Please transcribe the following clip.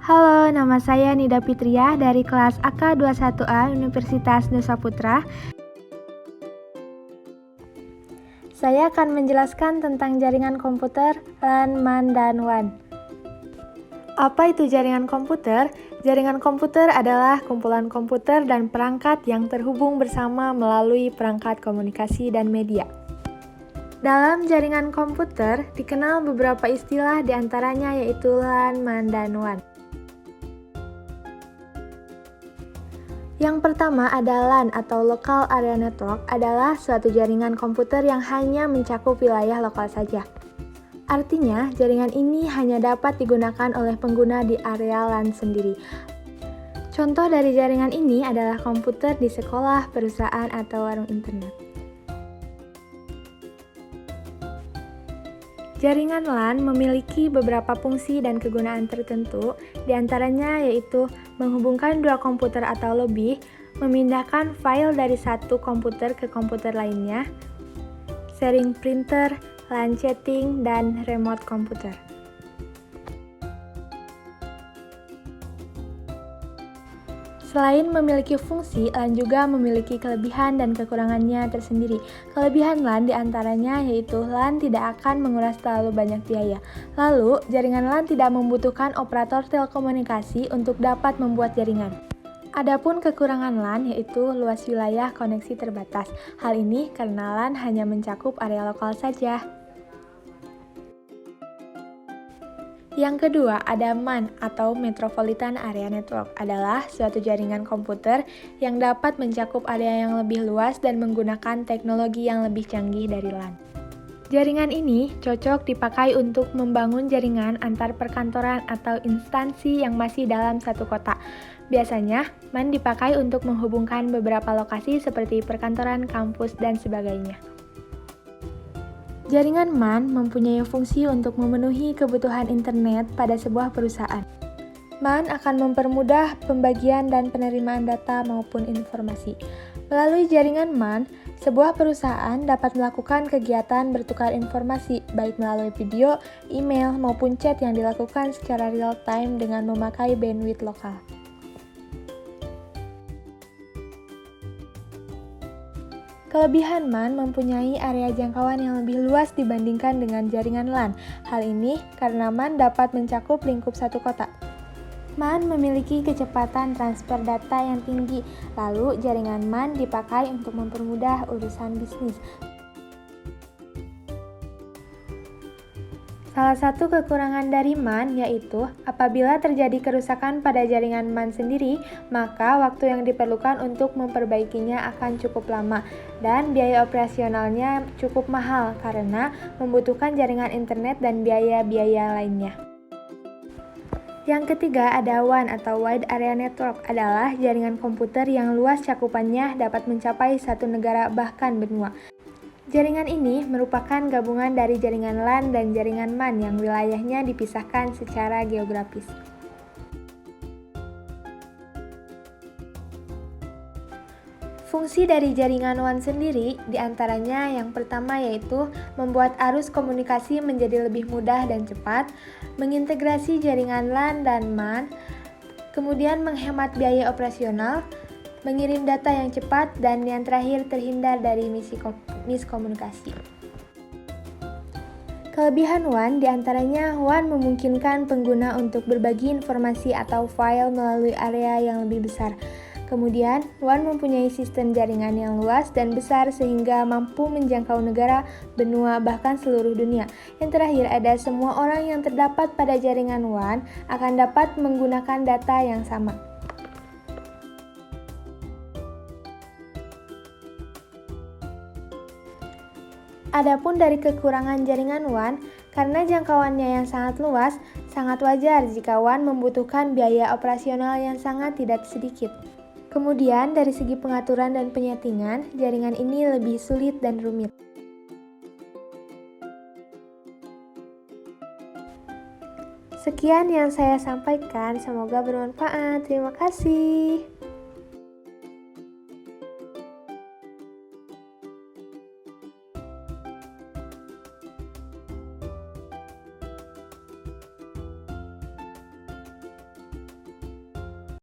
Halo, nama saya Nida Fitriah dari kelas AK21A Universitas Nusa Putra. Saya akan menjelaskan tentang jaringan komputer, LAN, MAN, dan WAN. Apa itu jaringan komputer? Jaringan komputer adalah kumpulan komputer dan perangkat yang terhubung bersama melalui perangkat komunikasi dan media. Dalam jaringan komputer dikenal beberapa istilah diantaranya yaitu LAN, MAN, dan WAN. Yang pertama ada LAN atau Local Area Network adalah suatu jaringan komputer yang hanya mencakup wilayah lokal saja. Artinya, jaringan ini hanya dapat digunakan oleh pengguna di area LAN sendiri. Contoh dari jaringan ini adalah komputer di sekolah, perusahaan, atau warung internet. Jaringan LAN memiliki beberapa fungsi dan kegunaan tertentu, diantaranya yaitu menghubungkan dua komputer atau lebih, memindahkan file dari satu komputer ke komputer lainnya, sharing printer, LAN chatting, dan remote komputer. Selain memiliki fungsi, LAN juga memiliki kelebihan dan kekurangannya tersendiri. Kelebihan LAN diantaranya yaitu LAN tidak akan menguras terlalu banyak biaya. Lalu, jaringan LAN tidak membutuhkan operator telekomunikasi untuk dapat membuat jaringan. Adapun kekurangan LAN yaitu luas wilayah koneksi terbatas. Hal ini karena LAN hanya mencakup area lokal saja. Yang kedua, ada MAN atau Metropolitan Area Network adalah suatu jaringan komputer yang dapat mencakup area yang lebih luas dan menggunakan teknologi yang lebih canggih dari LAN. Jaringan ini cocok dipakai untuk membangun jaringan antar perkantoran atau instansi yang masih dalam satu kota. Biasanya, MAN dipakai untuk menghubungkan beberapa lokasi seperti perkantoran, kampus, dan sebagainya. Jaringan MAN mempunyai fungsi untuk memenuhi kebutuhan internet pada sebuah perusahaan. MAN akan mempermudah pembagian dan penerimaan data maupun informasi. Melalui jaringan MAN, sebuah perusahaan dapat melakukan kegiatan bertukar informasi, baik melalui video, email, maupun chat yang dilakukan secara real-time dengan memakai bandwidth lokal. Kelebihan MAN mempunyai area jangkauan yang lebih luas dibandingkan dengan jaringan LAN. Hal ini karena MAN dapat mencakup lingkup satu kota. MAN memiliki kecepatan transfer data yang tinggi, lalu jaringan MAN dipakai untuk mempermudah urusan bisnis. Salah satu kekurangan dari MAN yaitu apabila terjadi kerusakan pada jaringan MAN sendiri, maka waktu yang diperlukan untuk memperbaikinya akan cukup lama dan biaya operasionalnya cukup mahal karena membutuhkan jaringan internet dan biaya-biaya lainnya. Yang ketiga ada WAN atau Wide Area Network adalah jaringan komputer yang luas cakupannya dapat mencapai satu negara bahkan benua. Jaringan ini merupakan gabungan dari jaringan LAN dan jaringan MAN yang wilayahnya dipisahkan secara geografis. Fungsi dari jaringan WAN sendiri diantaranya yang pertama yaitu membuat arus komunikasi menjadi lebih mudah dan cepat, mengintegrasi jaringan LAN dan MAN, kemudian menghemat biaya operasional, mengirim data yang cepat, dan yang terakhir terhindar dari miskomunikasi. Kelebihan WAN diantaranya WAN memungkinkan pengguna untuk berbagi informasi atau file melalui area yang lebih besar. Kemudian, WAN mempunyai sistem jaringan yang luas dan besar sehingga mampu menjangkau negara, benua, bahkan seluruh dunia. Yang terakhir ada semua orang yang terdapat pada jaringan WAN akan dapat menggunakan data yang sama. Adapun dari kekurangan jaringan WAN, karena jangkauannya yang sangat luas, sangat wajar jika WAN membutuhkan biaya operasional yang sangat tidak sedikit. Kemudian, dari segi pengaturan dan penyetingan, jaringan ini lebih sulit dan rumit. Sekian yang saya sampaikan, semoga bermanfaat. Terima kasih.